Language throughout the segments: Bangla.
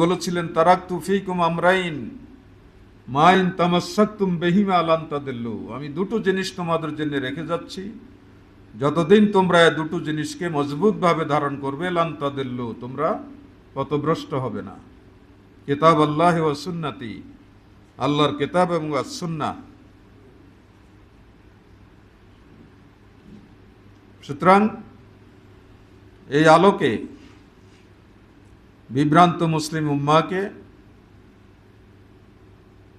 বলেছিলেন তারাকতু ফীকুম আমরাইন মা ইন তামাসসাকতুম বিহিমা লান তাদিল্লু, আমি দুটো জিনিস তোমাদের জন্য রেখে যাচ্ছি, যতদিন তোমরা এই দুটো জিনিসকে মজবুতভাবে ধারণ করবে লান তাদিল্লু, তোমরা পথভ্রষ্ট হবে না। কিতাব আল্লাহ ওয়া সুন্নতি, আল্লাহর কিতাব এবং সুন্নাহ। সুতরাং এই আলোকে বিভ্রান্ত মুসলিম উম্মাহকে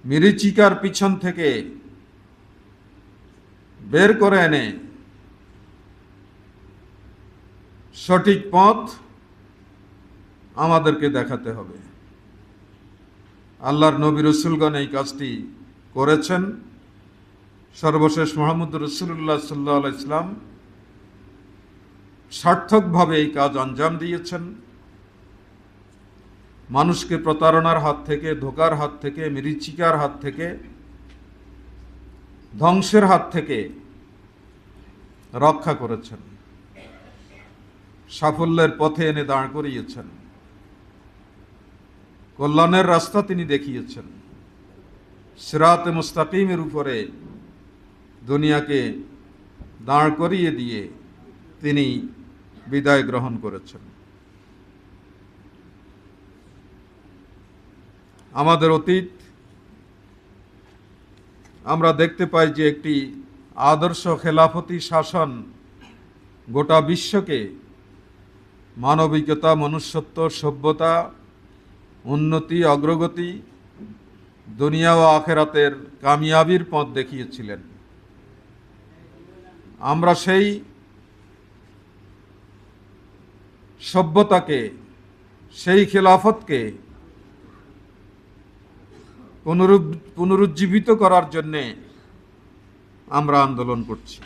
মিরিচিকার পিছন থেকে বের করে এনে সঠিক পথ আমাদেরকে দেখাতে হবে। আল্লাহর নবী রাসূলগণ এই কাজটি করেছেন। সর্বশেষ মুহাম্মদ রাসূলুল্লাহ সাল্লাল্লাহু আলাইহি ওয়াসাল্লাম সার্থকভাবে এই কাজ আঞ্জাম দিয়েছেন। মানুষকে প্রতারণার হাত থেকে, ধোকার হাত থেকে, মিরিচিকার হাত থেকে, ধ্বংসের হাত থেকে রক্ষা করেছেন, সাফল্যের পথে এনে দাঁড় করিয়েছেন, কল্যাণের রাস্তা তিনি দেখিয়েছেন। সিরাতে মুস্তাকিমের উপরে দুনিয়াকে দাঁড় করিয়ে দিয়ে তিনি বিদায় গ্রহণ করেছেন। আমাদের অতীত আমরা দেখতে পাই যে একটি আদর্শ খেলাফতি শাসন গোটা বিশ্বকে মানবিকতা, মনুষ্যত্ব, সভ্যতা, উন্নতি, অগ্রগতি, দুনিয়া ও আখেরাতের কামিয়াবির পথ দেখিয়েছিলেন। আমরা সেই সভ্যতাকে, সেই খেলাফতকে পুনরুজ্জীবিত করার জন্যে আমরা আন্দোলন করছি।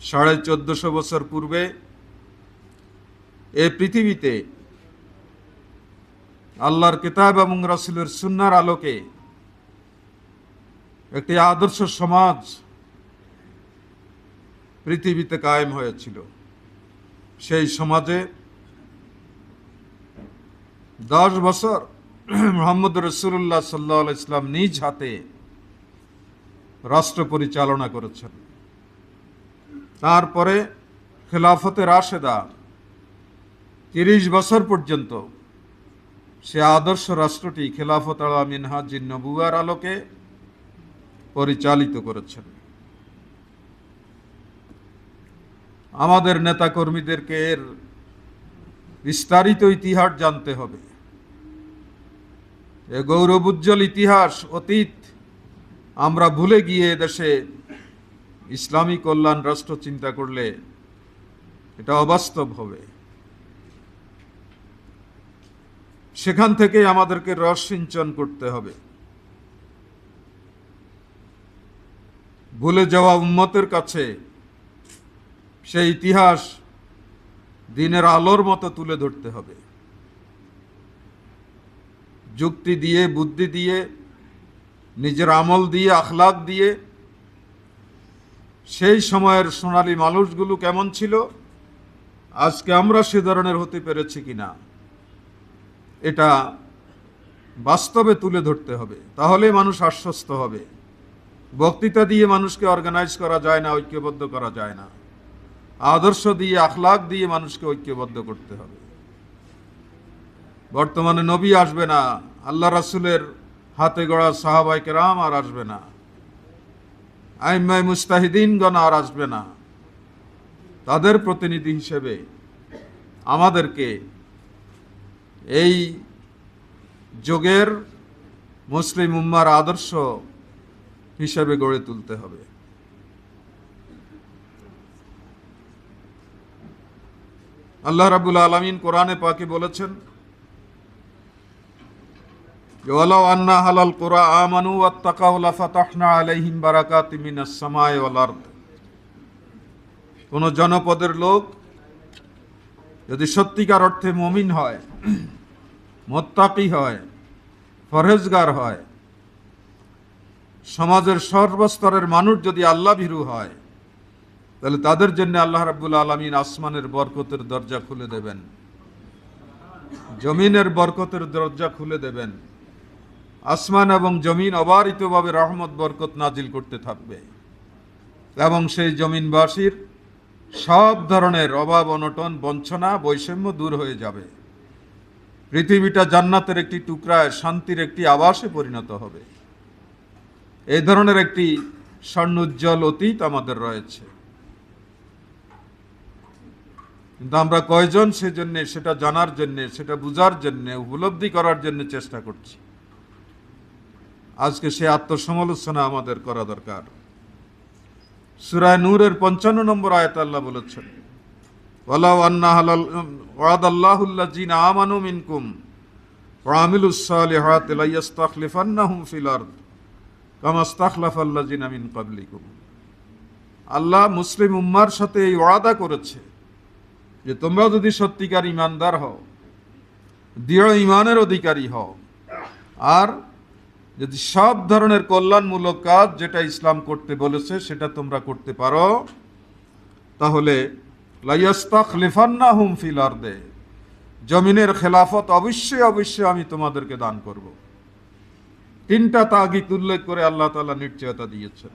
1450 বছর পূর্বে এই পৃথিবীতে আল্লাহর কিতাব এবং রাসূলের সুন্নাহর আলোকে একটি আদর্শ সমাজ পৃথিবীতে কায়েম হয়েছিল। সেই সমাজে 10 বছর মুহাম্মদ রাসূলুল্লাহ সাল্লাল্লাহু আলাইহি ওয়াসাল্লাম নিজ হাতে রাষ্ট্র পরিচালনা করেছেন। তারপরে খেলাফতে রাশেদা 30 বছর পর্যন্ত সে আদর্শ রাষ্ট্রটি খেলাফত আলা মিনহাজিন নবুয়ার আলোকে পরিচালিত করেছেন। আমাদের নেতাকর্মীদেরকে এর বিস্তারিত ইতিহাস জানতে হবে। এ গৌরব উজ্জ্বল ইতিহাস, অতীত আমরা ভুলে গিয়ে দেশে ইসলামী কল্যাণ রাষ্ট্র চিন্তা করলে এটা অবাস্তব হবে। সেখান থেকে আমাদেরকে রস সিঞ্চন করতে হবে। ভুলে যাওয়া উম্মতের কাছে সেই ইতিহাস দিনের আলোর মতো তুলে ধরতে হবে। যুক্তি দিয়ে, বুদ্ধি দিয়ে, নিজের আমল দিয়ে, আখলাক দিয়ে সেই সময়ের সোনালী মানুষগুলো কেমন ছিল, আজকে আমরা সে ধরনের হতে পেরেছি কিনা, এটা বাস্তবে তুলে ধরতে হবে। তাহলে মানুষ আশ্বস্ত হবে। বক্তৃতা দিয়ে মানুষকে অর্গানাইজ করা যায় না, ঐক্যবদ্ধ করা যায় না। আদর্শ দিয়ে, আখলাক দিয়ে মানুষকে ঐক্যবদ্ধ করতে হবে। বর্তমানে নবী আসবে না, আল্লাহ রাসূলের হাতে গড়া সাহাবায়ে কেরাম আর আসবে না, আইম্মায়ে মুজতাহিদিনগণ আর আসবে না। তাদের প্রতিনিধি হিসেবে আমাদেরকে এই যুগের মুসলিম উম্মার আদর্শ হিসেবে গড়ে তুলতে হবে। আল্লাহ রাব্বুল আলামিন কোরআনে পাকে বলেছেন, ওয়ালাউ আন্না আহলাল কুরা আমানু ওয়াত্তাকাউ লাফাতাহনা আলাইহিম বারাকাতিম মিনাস সামাই ওয়াল আরদ। কোন জনপদের লোক যদি সত্যিকার অর্থে মুমিন হয়, মুত্তাকি হয়, পরহেজগার হয়, সমাজের সর্বস্তরের মানুষ যদি আল্লাহ ভীরু হয়, তাহলে তাদের জন্য আল্লাহ রাব্বুল আলামিন আসমানের বরকতের দরজা খুলে দেবেন। জমিনের বরকতের দরজা খুলে দেবেন, আসমান এবং জমিন অবারিতভাবে রহমত বরকত নাজিল করতে থাকবে এবং সেই জমিনবাসীর সব ধরনের অভাব অনটন বঞ্চনা বৈষম্য দূর হয়ে যাবে। পৃথিবীটা জান্নাতের একটি টুকরায় শান্তির একটি আবাসে পরিণত হবে। এই ধরনের একটি স্বর্ণোজ্জ্বল অতীত আমাদের রয়েছে, কিন্তু আমরা কয়জন সেজন্য, সেটা জানার জন্য, সেটা বুঝার জন্য, উপলব্ধি করার জন্য চেষ্টা করছি? আজকে সে আত্মসমালোচনা আমাদের করা দরকার। সূরা নূরের 55 নম্বর আয়াত আল্লাহ বলেছেন, ওয়ালাউ আন্না ওয়াদাল্লাহুল্লাযিনা আমানু মিনকুম ওয়া আমিলুস সালিহাতি লাইয়াস্তাখলিফান্নাহুম ফিল আরদ কামা ইস্তাখলাফাল্লাযিনা মিন ক্বাবলিকুম। আল্লাহ মুসলিম উম্মার সাথে এই ওয়াদা করেছে যে তোমরা যদি সত্যিকার ঈমানদার হও, দৃঢ় ঈমানের অধিকারী হও, আর যদি সব ধরনের কল্যাণমূলক কাজ যেটা ইসলাম করতে বলেছে সেটা তোমরা করতে পারো, তাহলে লাইয়াস্তাখলিফান্নাহুম ফিল আরদে, জমিনের খেলাফত অবশ্যই অবশ্যই আমি তোমাদেরকে দান করব। তিনটা তাগিদ উল্লেখ করে আল্লাহ তাআলা নিশ্চয়তা দিয়েছেন।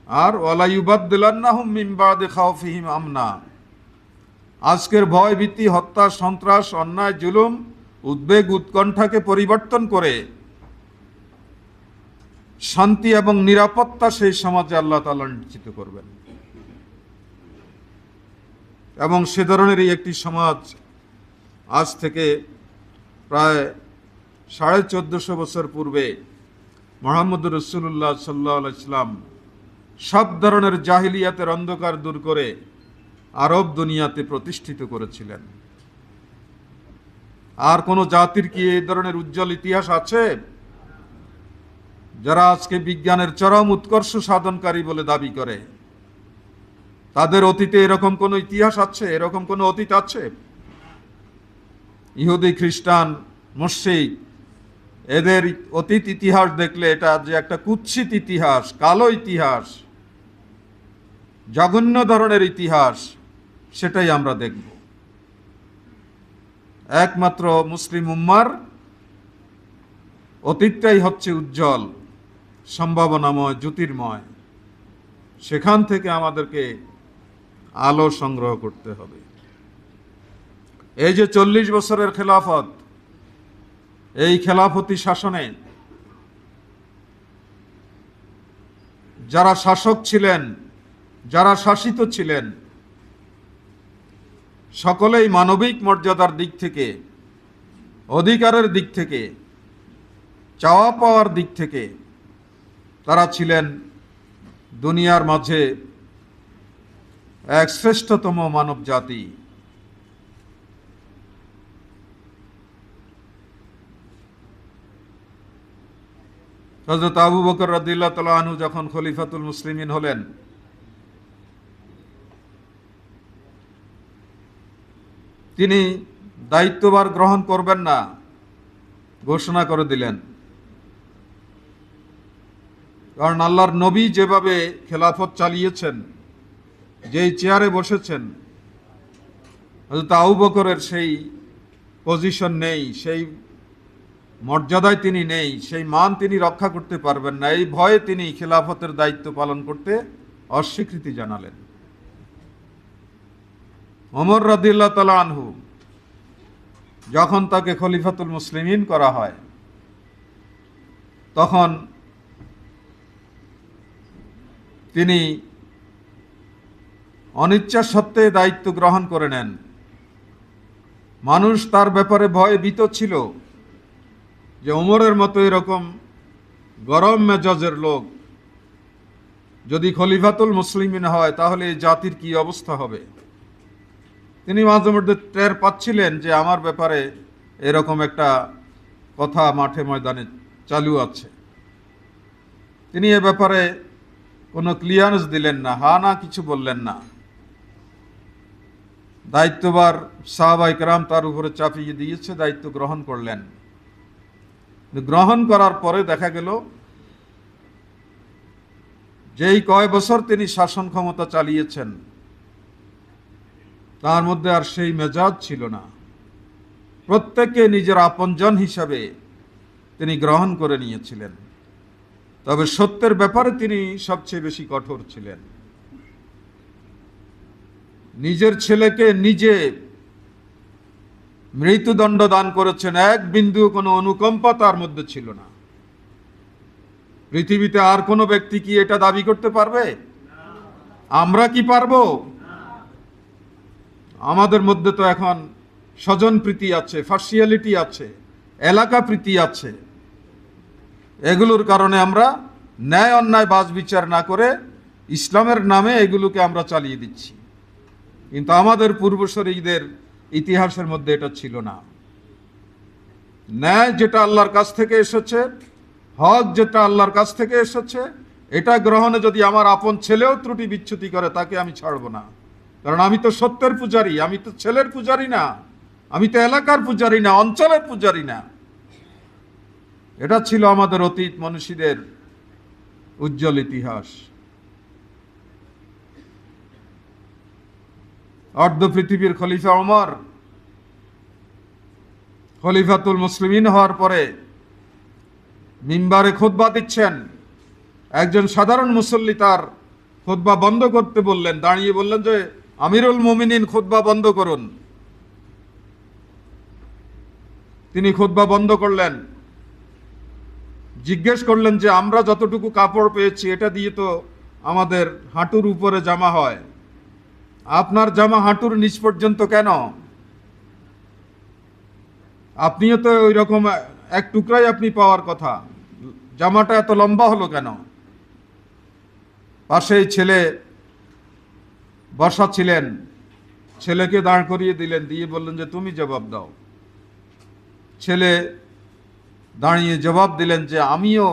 আর ওয়ালা ইউবাদদিলান্নাহুম মিন বাদি খাউফিহিম আমনা, আজকের ভয় ভীতি, হত্যা, সন্ত্রাস, অন্যায়, জুলুম, উদ্বেগ, উৎকণ্ঠাকে পরিবর্তন করে শান্তি এবং নিরাপত্তা সেই সমাজে আল্লাহ তাআলা নিশ্চিত করবেন। এবং সে ধরনেরই একটি সমাজ আজ থেকে প্রায় 1450 বছর পূর্বে মুহাম্মদুর রাসূলুল্লাহ সাল্লাল্লাহু আলাইহি ওয়াসাল্লাম সব ধরনের জাহিলিয়াতের অন্ধকার দূর করে আরব দুনিয়াতে প্রতিষ্ঠিত করেছিলেন। আর কোন জাতির কি এই ধরনের উজ্জ্বল ইতিহাস আছে? যারা আজকে বিজ্ঞানের চরম উৎকর্ষ সাধনকারী বলে দাবি করে, তাদের অতীতে এরকম কোন ইতিহাস আছে? এরকম কোন অতীত আছে? ইহুদি, খ্রিস্টান, মুশরিক, এদের অতীত ইতিহাস দেখলে এটা যে একটা কুৎসিত ইতিহাস, কালো ইতিহাস, জঘন্য ধরনের ইতিহাস, সেটাই আমরা দেখব। একমাত্র মুসলিম উম্মার অতীতটাই হচ্ছে উজ্জ্বল, সম্ভাবনাময়, জ্যোতির্ময়। সেখান থেকে আমাদেরকে আলো সংগ্রহ করতে হবে। এই যে 40 বছরের খেলাফত, এই খেলাফতি শাসনে যারা শাসক ছিলেন, যারা শাসিত ছিলেন, সকলেই মানবিক মর্যাদার দিক থেকে, অধিকারের দিক থেকে, চাওয়া পাওয়ার দিক থেকে তারা ছিলেন দুনিয়ার মাঝে এক শ্রেষ্ঠতম মানব জাতি। হযরত আবু বকর রাদিয়াল্লাহু তাআলা আনহু যখন খলিফাতুল মুসলিমিন হলেন, তিনি দায়িত্বভার গ্রহণ করবেন না ঘোষণা করে দিলেন। কারণ আল্লাহর নবী যেভাবে খেলাফত চালিয়েছেন, যেই চেয়ারে বসেছেন, হযরত আবু বকরের সেই পজিশন নেই, সেই মর্যাদায় তিনি নেই, সেই মান তিনি রক্ষা করতে পারবেন না। এই ভয়ে তিনি খেলাফতের দায়িত্ব পালন করতে অস্বীকৃতি জানালেন। ওমর রাদিয়াল্লাহু তাআলা আনহু যখন তাকে খলিফাতুল মুসলিমিন করা হয়, তখন তিনি অনিচ্ছা সত্ত্বে দায়িত্ব গ্রহণ করে নেন। মানুষ তার ব্যাপারে ভয়ে ভীত ছিল যে ওমরের মতো এরকম গরম মেজাজের লোক যদি খলিফাতুল মুসলিমিন হয়, তাহলে এই জাতির কি অবস্থা হবে। তিনি মাঝে মধ্যে টের পাচ্ছিলেন যে আমার ব্যাপারে এরকম একটা কথা মাঠে ময়দানে চালু আছে। তিনি এ ব্যাপারে কোনো ক্লিয়ারেন্স দিলেন না, হা না কিছু বললেন না। দায়িত্বভার সাহাবায়ে কেরাম তার উপরে চাপিয়ে দিয়েছে, দায়িত্ব গ্রহণ করলেন। গ্রহণ করার পরে দেখা গেল যেই কয় বছর তিনি শাসন ক্ষমতা চালিয়েছেন, তার মধ্যে আর সেই মেজাজ ছিল না। প্রত্যেককে নিজের আপনজন হিসাবে তিনি গ্রহণ করে নিয়েছিলেন। তবে সত্যের ব্যাপারে তিনি সবচেয়ে বেশি কঠোর ছিলেন। নিজের ছেলেকে নিজে মৃত্যুদণ্ড দান করেছেন, এক বিন্দু কোনো অনুকম্পা তার মধ্যে ছিল না। পৃথিবীতে আর কোনো ব্যক্তি কি এটা দাবি করতে পারবে? আমরা কি পারবো? আমাদের মধ্যে তো এখন স্বজন প্রীতি আছে, পার্সিয়ালিটি আছে, এলাকা প্রীতি আছে। এগুলোর কারণে আমরা ন্যায় অন্যায় বাজ বিচার না করে ইসলামের নামে এগুলোকে আমরা চালিয়ে দিচ্ছি। কিন্তু আমাদের পূর্বসূরীদের ইতিহাসের মধ্যে এটা ছিল না। ন্যায় যেটা আল্লাহর কাছ থেকে এসেছে, হক যেটা আল্লাহর কাছ থেকে এসেছে, এটা গ্রহণে যদি আমার আপন ছেলেও ত্রুটি বিচ্যুতি করে, তাকে আমি ছাড়বো না। কারণ আমি তো সত্যের পূজারী, আমি তো ছেলের পূজারী না, আমি তো এলাকার পূজারী না, অঞ্চলের পূজারী না। এটা ছিল আমাদের অতীত মনীষীদের উজ্জ্বল ইতিহাস। অর্ধ পৃথিবীর খলিফা ওমর খলিফাতুল মুসলিমিন হওয়ার পরে মিম্বারে খুতবা দিচ্ছেন। একজন সাধারণ মুসল্লি তার খুতবা বন্ধ করতে বললেন, দাঁড়িয়ে বললেন যে আমিরুল মুমিনিন খুতবা বন্ধ করুন। তিনি খুতবা বন্ধ করলেন। জিজ্ঞেস করলেন যে আমরা যতটুকু কাপড় পেয়েছি এটা দিয়ে তো আমাদের হাঁটুর উপরে জামা হয়, আপনার জামা হাঁটুর নিচ পর্যন্ত কেন? আপনিও তো ওই রকম এক টুকরাই আপনি পাওয়ার কথা, জামাটা এত লম্বা হলো কেন? পাশেই ছেলে বসা ছিলেন, ছেলেকে দাঁড় করিয়ে দিলেন, দিয়ে বললেন যে তুমি জবাব দাও। ছেলে দাঁড়িয়ে জবাব দিলেন যে আমিও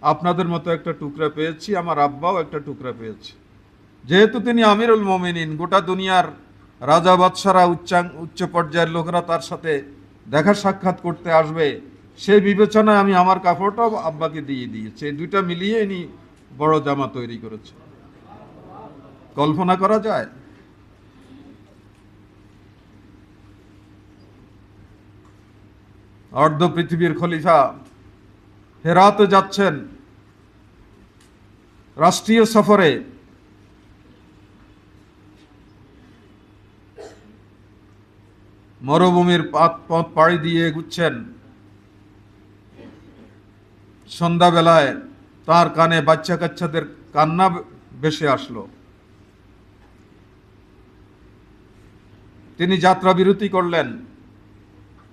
আপনাদের মতো একটা টুকরা পেয়েছি, আমার আব্বাও একটা টুকরা পেয়েছে। যেহেতু তিনি আমিরুল মুমিনিন, গোটা দুনিয়ার রাজা বাদশারা উচ্চ পর্যায়ের লোকেরা তার সাথে দেখা সাক্ষাৎ করতে আসবে, সেই বিবেচনায় আমি আমার কাপড়টাও আব্বাকে দিয়ে দিয়েছি। এই দুইটা মিলিয়ে ইনি বড় জামা তৈরি করেছে। কল্পনা করা যায়? অর্ধ পৃথিবীর খলিফা হেরাতে যাচ্ছেন রাষ্ট্রীয় সফরে। মরুভূমির পথ পাড়ি দিয়ে এগুচ্ছেন। সন্ধ্যাবেলায় তার কানে বাচ্চা কাচ্চাদের কান্না ভেসে আসলো। তিনি যাত্রা বিরতি করলেন।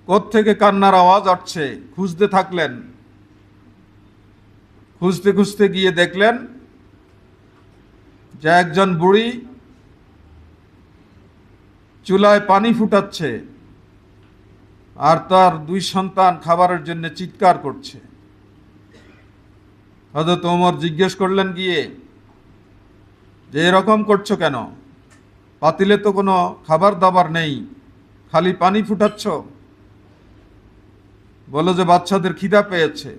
কোত্থেকে কান্নার আওয়াজ আসছে খুঁজতে থাকলেন। খুঁজতে খুঁজতে গিয়ে দেখলেন যে একজন বুড়ি চুলায় পানি ফুটাচ্ছে আর তার দুই সন্তান খাবারের জন্য চিৎকার করছে। হযরত ওমর জিজ্ঞেস করলেন গিয়ে যে এরকম করছো কেন? পাতিলে তো কোনো খাবার দাবার নেই, খালি পানি ফুটাচ্ছ। বলো যে বাচ্চাদের খিদা পেয়েছে,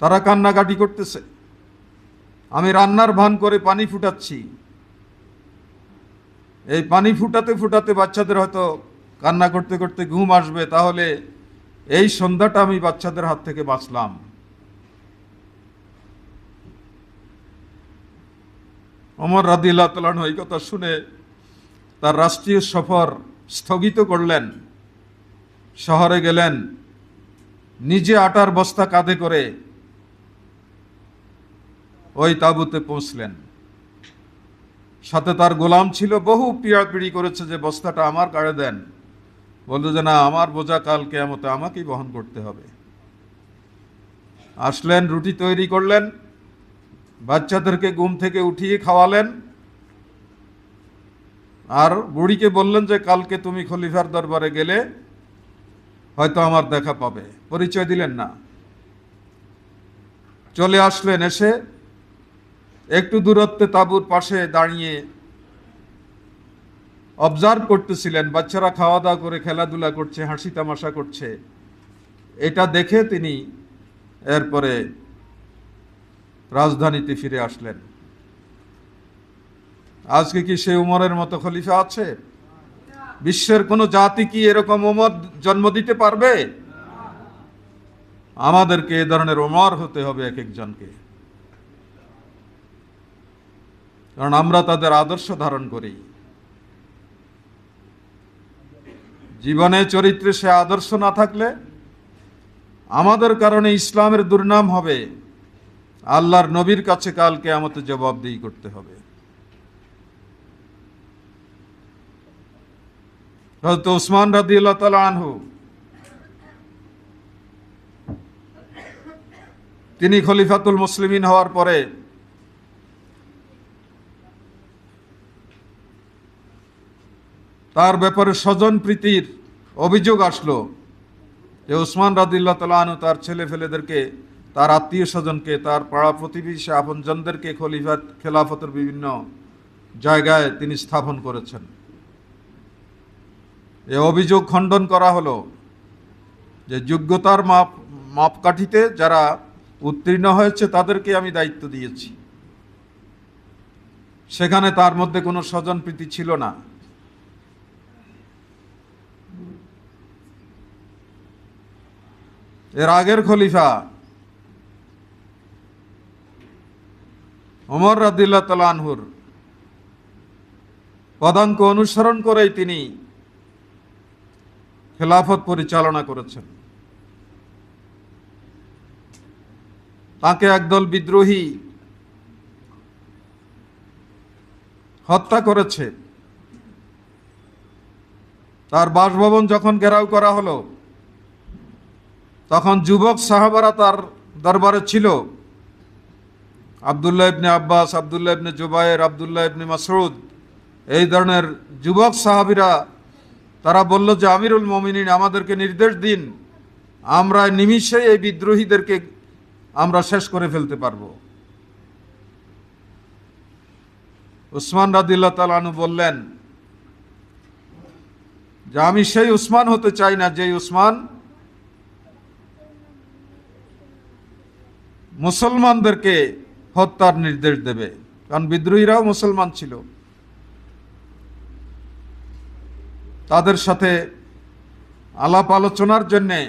তারা কান্নাকাটি করতেছে, আমি রান্নার ভান করে পানি ফুটাচ্ছি। এই পানি ফুটাতে ফুটাতে বাচ্চাদের হয়তো কান্না করতে করতে ঘুম আসবে, তাহলে এই সন্ধ্যাটা আমি বাচ্চাদের হাত থেকে বাঁচলাম। ওমর রাদিয়াল্লাহু তাআলা আনহু এই কথা শুনে তার রাষ্ট্রীয় সফর স্থগিত করলেন। শহরে গেলেন, নিজে আটার বস্তা কাঁধে করে ওই তাঁবুতে পৌঁছলেন। সাথে তার গোলাম ছিল, বহু পিড়াপিড়ি করেছে যে বস্তাটা আমার কাঁধে দেন। বলল যে না, আমার বোঝা কাল কিয়ামতে আমাকেই বহন করতে হবে। আসলেন, রুটি তৈরি করলেন, বাচ্চাদেরকে ঘুম থেকে উঠিয়ে খাওয়ালেন, আর বুড়িকে বললেন যে কালকে তুমি খলিফার দরবারে গেলে হয়তো আমার দেখা পাবে। পরিচয় দিলেন না। চলে আসলেন, এসে একটু দূরত্বে তাঁবুর পাশে দাঁড়িয়ে অবজার্ভ করতেছিলেন। বাচ্চারা খাওয়া দাওয়া করে খেলাধুলা করছে, হাসি তামাশা করছে। এটা দেখে তিনি এরপরে রাজধানীতে ফিরে আসলেন। আজকে কি সে উমরের মতো খলিফা আছে? বিশ্বের কোনো জাতি কি এরকম ওমর জন্ম দিতে পারবে? আমাদেরকে এ ধরনের ওমর হতে হবে এক একজনকে, কারণ আমরা তাদের আদর্শ ধারণ করি। জীবনে চরিত্রে সে আদর্শ না থাকলে আমাদের কারণে ইসলামের দুর্নাম হবে, আল্লাহর নবীর কাছে কাল কিয়ামতে জবাবদিহি করতে হবে। হযরত উসমান রাদিয়াল্লাহু তাআলা আনহু তিনি খলিফাতুল মুসলিমিন হওয়ার পরে তার ব্যাপারে স্বজন প্রীতির অভিযোগ আসলো যে উসমান রাদিয়াল্লাহু তাআলা আনহু তার ছেলে ফেলেদেরকে, তার আত্মীয় স্বজনকে, তার পাড়া প্রতিবেশী আপনজনদেরকে খেলাফতের বিভিন্ন জায়গায় তিনি স্থাপন করেছেন। এ অভিযোগ খণ্ডন করা হলো যে যোগ্যতার মাপকাঠিতে যারা উত্তীর্ণ হয়েছে তাদেরকে আমি দায়িত্ব দিয়েছি, সেখানে তার মধ্যে কোনো স্বজন প্রীতি ছিল না। এর আগের খলিফা ওমর রাদিয়াল্লাহু তাআলা আনহুর পদাঙ্ক অনুসরণ করেই তিনি খেলাফত পরিচালনা করেছেন। তাকে একদল বিদ্রোহী হত্যা করেছে। তার বাসভবন যখন ঘেরাও করা হলো তখন যুবক সাহাবারা তার দরবারে ছিল। আব্দুল্লাহ ইবনে আব্বাস, আব্দুল্লাহ ইবনে জুবায়ের, আব্দুল্লাহ ইবনে মাসউদ, এই ধরনের যুবক সাহাবীরা তারা বলল যে আমিরুল মুমিনিন আমাদেরকে নির্দেশ দিন, আমরা নিমিষে এই বিদ্রোহীদেরকে আমরা শেষ করে ফেলতে পারবো। উসমান রাদিয়াল্লাহু তাআলা আনহু বললেন যে আমি সেই উসমান হতে চাই না যে উসমান মুসলমানদেরকে হত্যার নির্দেশ দেবে, কারণ বিদ্রোহীরাও মুসলমান ছিল। তাদের সাথে আলাপ আলোচনার জন্যে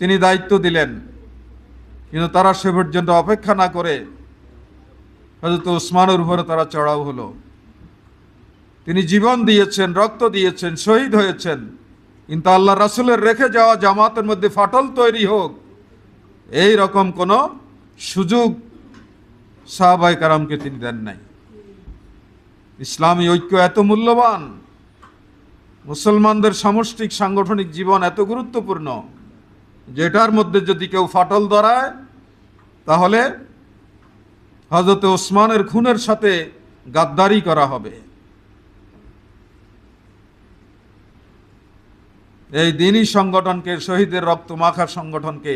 তিনি দায়িত্ব দিলেন, কিন্তু তারা সে পর্যন্ত অপেক্ষা না করে হযরত উসমানের উপরে তারা চড়াও হলো। তিনি জীবন দিয়েছেন, রক্ত দিয়েছেন, শহীদ হয়েছেন, কিন্তু আল্লাহ রাসূলের রেখে যাওয়া জামাতের মধ্যে ফাটল তৈরি হোক এই রকম কোনো সুযোগ সাহাবায়ে কেরামকে তিনি দেন নাই। ইসলামী ঐক্য এত মূল্যবান, মুসলমানদের সামষ্টিক সাংগঠনিক জীবন এত গুরুত্বপূর্ণ, যেটার মধ্যে যদি কেউ ফাটল ধরায় তাহলে হযরত ওসমানের খুনের সাথে গাদ্দারি করা হবে। এই দ্বীনি সংগঠনকে, শহীদের রক্ত মাখা সংগঠনকে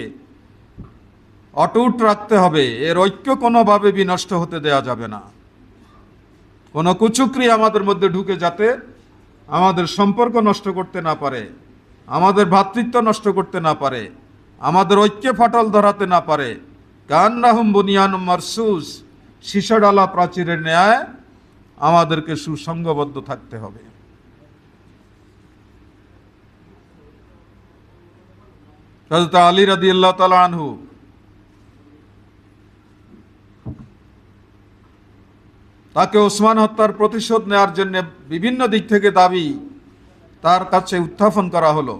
অটুট রাখতে হবে। এর ঐক্য কোনোভাবে বিনষ্ট হতে দেয়া যাবে না। কোনো কুচক্রী আমাদের মধ্যে ঢুকে যাতে আমাদের সম্পর্ক নষ্ট করতে না পারে, আমাদের ভ্রাতৃত্ব নষ্ট করতে না পারে, আমাদের ঐক্যে ফাটল ধরাতে না পারে। কান্নাহুম বুনিয়ানুম মারসুস, সীসাডালা প্রাচীরের ন্যায় আমাদেরকে সুসংগবদ্ধ থাকতে হবে। হযরত আলী রাদিয়াল্লাহু তাআলা আনহু তাকে ওসমান হত্যার প্রতিশোধ নেওয়ার জন্য বিভিন্ন দিক থেকে দাবি তার কাছে উত্থাপন করা হলো।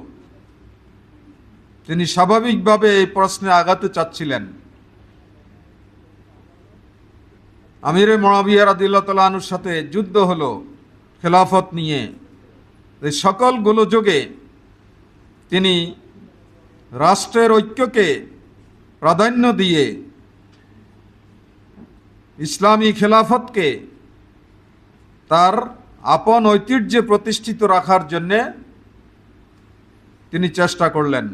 তিনি স্বাভাবিকভাবে এই প্রশ্নে আগাতে চাচ্ছিলেন। আমিরে মুআবিয়া রাদিয়াল্লাহু তাআলা আনহুর সাথে যুদ্ধ হলো খেলাফত নিয়ে। এই সকল গোলযোগে তিনি রাষ্ট্রের ঐক্যকে প্রাধান্য দিয়ে ইসলামী খেলাফতকে তার আপন ঐতিহ্যে প্রতিষ্ঠিত রাখার জন্যে তিনি চেষ্টা করলেন।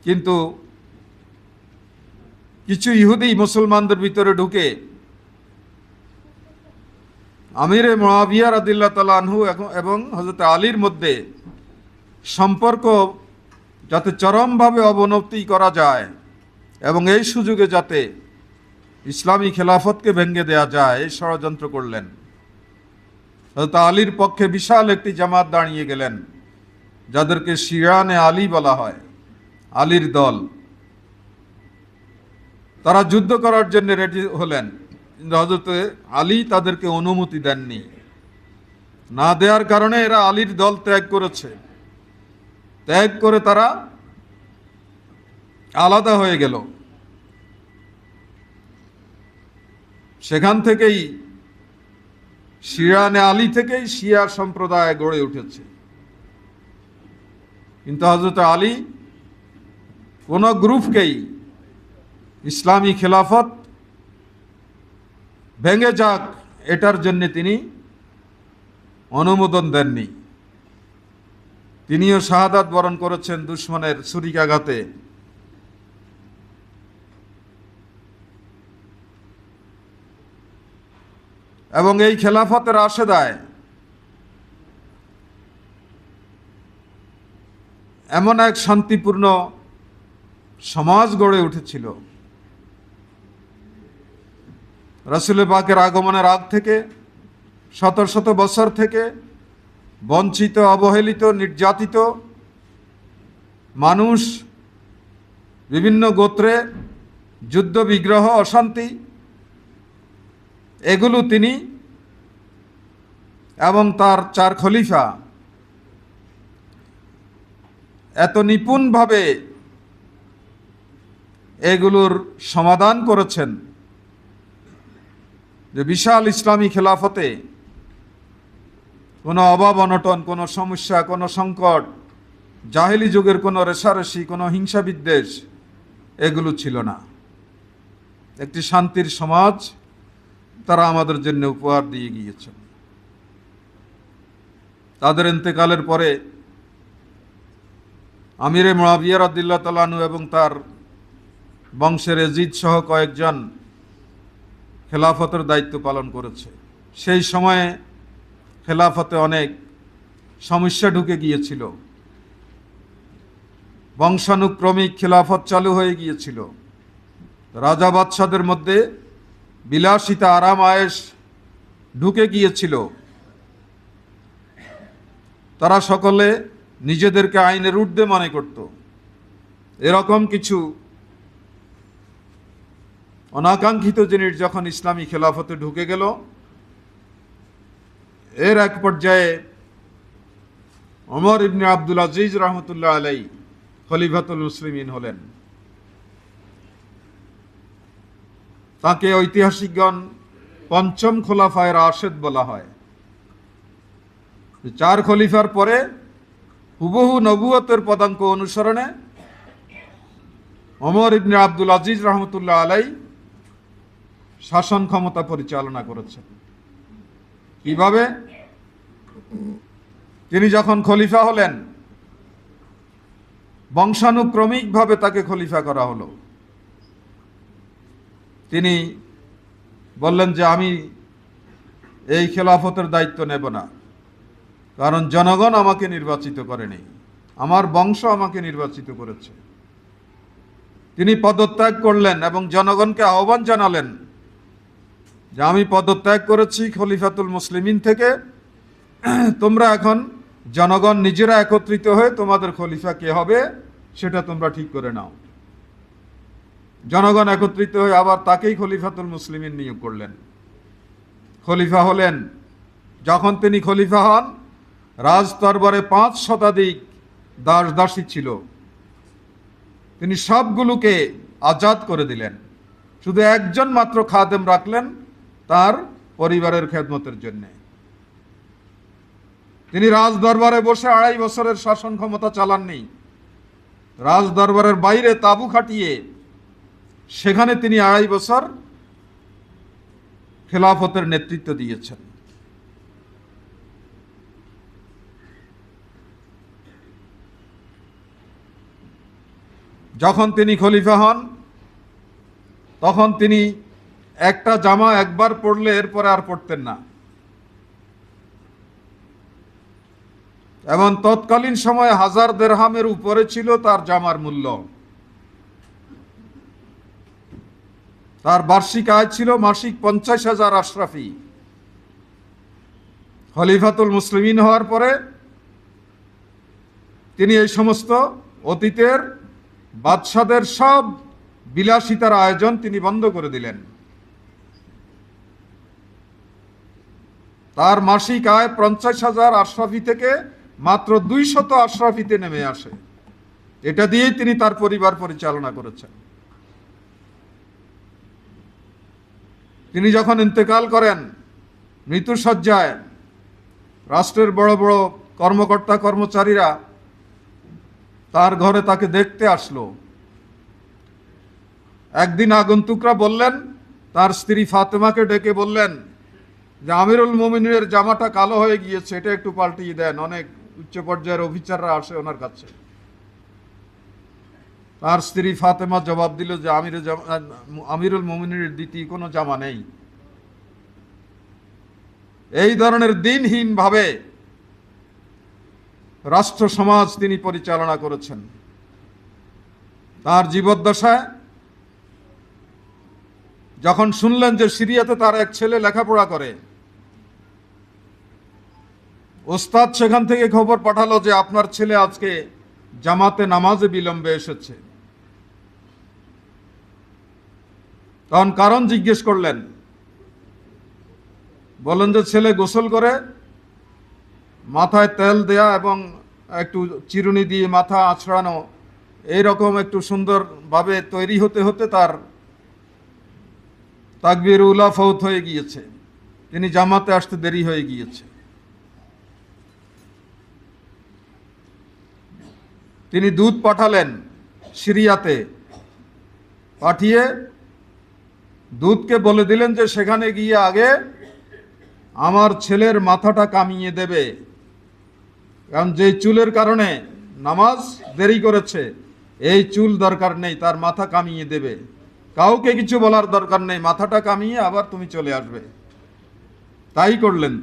কিন্তু কিছু ইহুদি মুসলমানদের ভিতরে ঢুকে আমিরে মুআবিয়া রাদিয়াল্লাহু তাআলা আনহু এবং হযরত আলীর মধ্যে সম্পর্ক যাতে চরমভাবে অবনতি করা যায় এবং এই সুযোগে যাতে ইসলামী খেলাফতকে ভেঙে দেয়া যায় এই ষড়যন্ত্র করলেন। হযরত আলীর পক্ষে বিশাল একটি জামাত দাঁড়িয়ে গেলেন, যাদেরকে শিয়ানে আলী বলা হয়, আলীর দল। তারা যুদ্ধ করার জন্য রেডি হলেন, কিন্তু হযরত আলী তাদেরকে অনুমতি দেননি। না দেওয়ার কারণে এরা আলীর দল ত্যাগ করেছে। ত্যাগ করে তারা আলাদা হয়ে গেল। সেখান থেকেই শিয়ানে আলী থেকেই শিয়া সম্প্রদায় গড়ে উঠেছে। কিন্তু হযরত আলী কোন গ্রুপকেই ইসলামী খেলাফত ভেঙে যাক এটার জন্য তিনি অনুমোদন দেননি। তিনিও শাহাদাত বরণ করেছেন দুশমনের ছুরিকাঘাতে। এবং এই খেলাফতের আশেদায় এমন এক শান্তিপূর্ণ সমাজ গড়ে উঠেছিল। রাসূল পাকের আগমনের আগ থেকে শত শত বছর থেকে বঞ্চিত, অবহেলিত, নির্যাতিত মানুষ, বিভিন্ন গোত্রে যুদ্ধ বিগ্রহ, অশান্তি, এগুলো তিনি এবং তার 4 খলিফা এত নিপুণভাবে এগুলোর সমাধান করেছেন যে বিশাল ইসলামী খেলাফতে কোনো অভাব অনটন, কোনো সমস্যা, কোনো সংকট, জাহেলি যুগের কোনো রেষারেষি, কোনো হিংসা বিদ্বেষ এগুলো ছিল না। একটি শান্তির সমাজ তারা আমাদের জন্য উপহার দিয়ে গিয়েছেন। তাদের ইন্তেকালের পরে আমিরে মুআবিয়া রাদিয়াল্লাহু তাআলা আনহু এবং তার বংশের এজিদ সহ কয়েকজন খেলাফতের দায়িত্ব পালন করেছে। সেই সময়ে খেলাফতে অনেক সমস্যা ঢুকে গিয়েছিল, বংশানুক্রমিক খেলাফত চালু হয়ে গিয়েছিল। রাজা বাদশাদের মধ্যে বিলাসিতা, আরাম আয়েশ ঢুকে গিয়েছিল। তারা সকলে নিজেদেরকে আইনের ঊর্ধ্বে মনে করত। এরকম কিছু অনাকাঙ্ক্ষিত জিনিস যখন ইসলামী খেলাফতে ঢুকে গেল, এর এক পর্যায়ে ওমর ইবনে আব্দুল আজিজ রহমতুল্লাহ আলাই খলিফাতুল মুসলিমিন হলেন। তাকে ঐতিহাসিকগণ পঞ্চম খোলাফায়ে রাশেদ বলা হয়। 4 খলিফার পরে হুবহু নবুয়তের পদাঙ্ক অনুসরণে ওমর ইবনে আব্দুল আজিজ রহমতুল্লাহ আলাই শাসন ক্ষমতা পরিচালনা করেছেন। কিভাবে? তিনি যখন খলিফা হলেন, বংশানুক্রমিকভাবে তাকে খলিফা করা হলো। তিনি বললেন যে আমি এই খেলাফতের দায়িত্ব নেব না, কারণ জনগণ আমাকে নির্বাচিত করেনি, আমার বংশ আমাকে নির্বাচিত করেছে। তিনি পদত্যাগ করলেন এবং জনগণকে আহ্বান জানালেন যে আমি পদত্যাগ করেছি খলিফাতুল মুসলিমিন থেকে, তোমরা এখন জনগণ নিজেরা একত্রিত হয়ে তোমাদের খলিফা কে হবে সেটা তোমরা ঠিক করে নাও। জনগণ একত্রিত হয়ে আবার তাকেই খলিফাতুল মুসলিমিন নিয়োগ করলেন, খলিফা হলেন। যখন তিনি খলিফা হন, রাজ দরবারে 5 শতাধিক দাস দাসী ছিল, তিনি সবগুলোকে আজাদ করে দিলেন। শুধু একজন মাত্র খাদেম রাখলেন তার পরিবারের খেদমতের জন্য। তিনি রাজ দরবারে বসে 2.5 বছরের শাসন ক্ষমতা চালাননি। রাজ দরবারের বাইরে তাঁবু খাটিয়ে সেখানে তিনি 2.5 বছর খেলাফতের নেতৃত্ব দিয়েছেন। যখন তিনি খলিফা হন, তখন তিনি একটা জামা একবার পরলে এরপরে আর পরতেন না। এবং তৎকালীন সময়ে 1000 দিরহামের উপরে ছিল তার জামার মূল্য। তার বার্ষিক আয় ছিল মাসিক 50,000 আশরাফি। খলিফাতুল মুসলিমিন হওয়ার পরে তিনি এই সমস্ত অতীতের বাদশাদের সব বিলাসিতার আয়োজন তিনি বন্ধ করে দিলেন। তার মাসিক আয় 50,000 আশরাফি থেকে মাত্র 200 আশরাফিতে নেমে আসে। এটা দিয়েই তিনি তার পরিবার পরিচালনা করেছেন। তিনি যখন ইন্তেকাল করেন, মৃত্যুশয্যায় রাষ্ট্রের বড় বড় কর্মকর্তা কর্মচারীরা তার ঘরে তাকে দেখতে আসলো। একদিন আগন্তুকরা বললেন, তার স্ত্রী ফাতেমাকে ডেকে বললেন যে আমিরুল মুমিনের জামাটা কালো হয়ে গিয়েছে, এটা একটু পাল্টিয়ে দেন। অনেক উচ্চ পর্যায়ের অফিসাররা আসে ওনার কাছে। তার স্ত্রী ফাতেমা জবাব দিল যে আমিরুল মুমিনের দ্বিতীয় কোনো জামা নেই। এই ধরনের দিনহীন ভাবে রাষ্ট্র সমাজ তিনি পরিচালনা করেছেন। তার জীবদ্দশায় যখন শুনলেন যে সিরিয়াতে তার এক ছেলে লেখাপড়া করে, ওস্তাদ সেখান থেকে খবর পাঠালো যে আপনার ছেলে আজকে জামাতে নামাজে বিলম্বে এসেছে। তখন কারণ জিজ্ঞেস করলেন, বলেন যে ছেলে গোসল করে মাথায় তেল দেয়া এবং একটু চিরুনি দিয়ে মাথা আছড়ানো, এইরকম একটু সুন্দরভাবে তৈরি হতে হতে তার তাকবীর উলা ফৌত হয়ে গিয়েছে, তিনি জামাতে আসতে দেরি হয়ে গিয়েছে। তিনি দূত পাঠালেন সিরিয়াতে, পাঠিয়ে দূতকে বলে দিলেন যে সেখানে গিয়ে আগে আমার ছেলের মাথাটা কামিয়ে দেবে, কারণ যে চুলের কারণে নামাজ দেরি করেছে এই চুল দরকার নেই, তার মাথা কামিয়ে দেবে। কাউকে কিছু বলার দরকার নেই, মাথাটা কামিয়ে আবার তুমি চলে আসবে। তাই করলেন।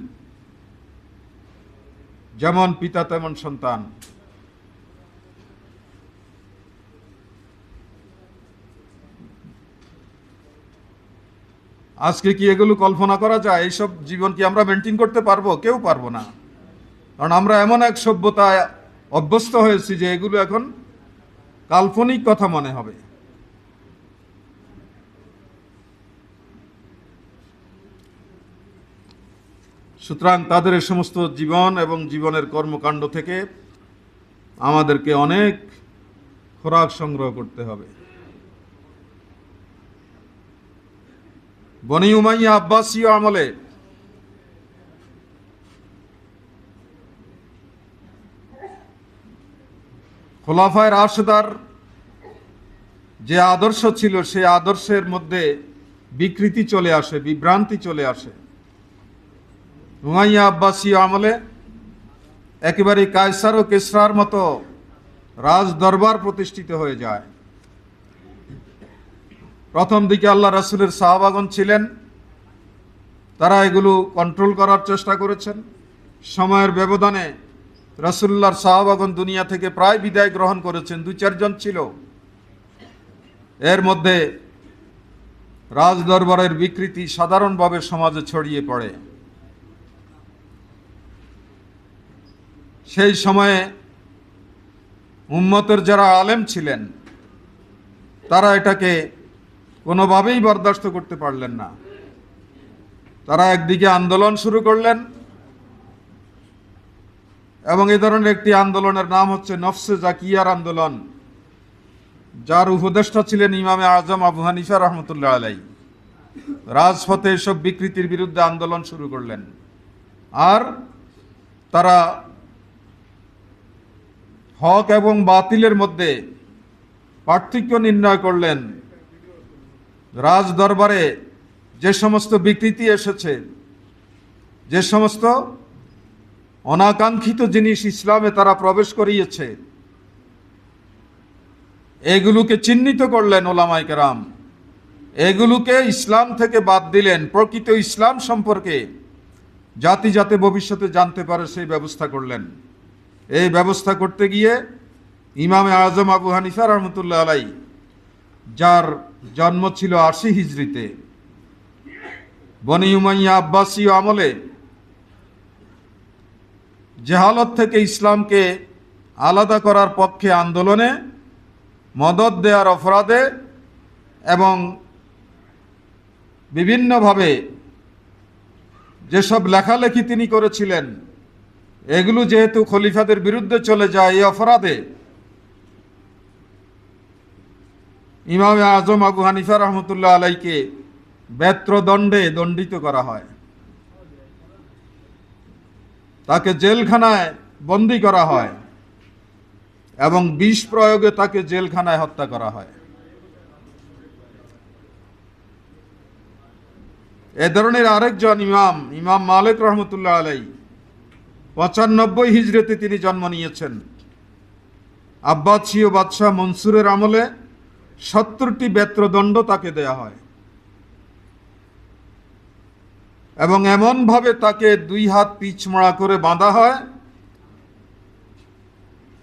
যেমন পিতা তেমন সন্তান। আজকে কি এগুলো কল্পনা করা যায়? এইসব জীবন কি আমরা মেনটেন করতে পারবো? কেউ পারবো না। কারণ আমরা এমন এক সভ্যতায় অভ্যস্ত হয়েছি যে এগুলো এখন কাল্পনিক কথা মনে হবে। সুতরাং তাদের এই সমস্ত জীবন এবং জীবনের কর্মকাণ্ড থেকে আমাদেরকে অনেক খোরাক সংগ্রহ করতে হবে। বনি উমাইয়া আব্বাসীয় আমলে খোলাফায়ে রাশেদার যে আদর্শ ছিল সেই আদর্শের মধ্যে বিকৃতি চলে আসে, বিভ্রান্তি চলে আসে। উমাইয়া আব্বাসীয় আমলে একেবারে কায়সার ও কেসরার মতো রাজ দরবার প্রতিষ্ঠিত হয়ে যায়। প্রথম দিকে আল্লাহ রাসূলের সাহাবাগণ ছিলেন, তারা এগুলো কন্ট্রোল করার চেষ্টা করেছেন। সময়ের ব্যবধানে রাসূলুল্লাহর সাহাবাগণ দুনিয়া থেকে প্রায় বিদায় গ্রহণ করেছেন, 2-4 জন ছিল। এর মধ্যে রাজ দরবারের বিকৃতি সাধারণভাবে সমাজে ছড়িয়ে পড়ে। সেই সময়ে উম্মতের যারা আলেম ছিলেন তারা এটাকে কোনোভাবেই বরদাস্ত করতে পারলেন না। তারা একদিকে আন্দোলন শুরু করলেন, এবং এই ধরনের একটি আন্দোলনের নাম হচ্ছে নফসে জাকিয়ার আন্দোলন, যার উপদেষ্টা ছিলেন ইমামে আজম আবু হানিফা রহমতুল্লাহ আলাইহি। রাজপথে এসব বিকৃতির বিরুদ্ধে আন্দোলন শুরু করলেন, আর তারা হক এবং বাতিলের মধ্যে পার্থক্য নির্ণয় করলেন। রাজ দরবারে যে সমস্ত বিকৃতি এসেছে, যে সমস্ত অনাকাঙ্ক্ষিত জিনিস ইসলামে তারা প্রবেশ করিয়েছে, এগুলোকে চিহ্নিত করলেন ওলামায়ে কেরাম, এগুলোকে ইসলাম থেকে বাদ দিলেন। প্রকৃত ইসলাম সম্পর্কে জাতি যাতে ভবিষ্যতে জানতে পারে সেই ব্যবস্থা করলেন। এই ব্যবস্থা করতে গিয়ে ইমামে আজম আবু হানিফা রহমতুল্লাহ আলাইহি, যার জন্ম ছিল ৮০ হিজরিতে। বনি উমাইয়া আব্বাসীয় আমলে জেহালত থেকে ইসলামকে আলাদা করার পক্ষে আন্দোলনে, মদদ দেওয়ার অপরাধে এবং বিভিন্নভাবে যেসব লেখালেখি তিনি করেছিলেন, এগুলো যেহেতু খলিফাদের বিরুদ্ধে চলে যায়, এই অপরাধে ইমামে আজম আবু হানিফা রহমতুল্লাহ আলাইকে বেত্রদণ্ডে দণ্ডিত করা হয়। তাকে জেলখানায় বন্দী করা হয় এবং বিষ প্রয়োগে তাকে জেলখানায় হত্যা করা হয়। এ ধরনের আরেকজন ইমাম মালিক রহমতুল্লাহ আলাই ৯৫ হিজরিতে তিনি জন্ম নিয়েছেন। আব্বাসীয় বাদশাহ মনসুরের আমলে ৭০টি বেত্রদণ্ড তাকে দেয়া হয় এবং এমনভাবে তাকে ২ হাত পিছমড়া করে বাঁধা হয়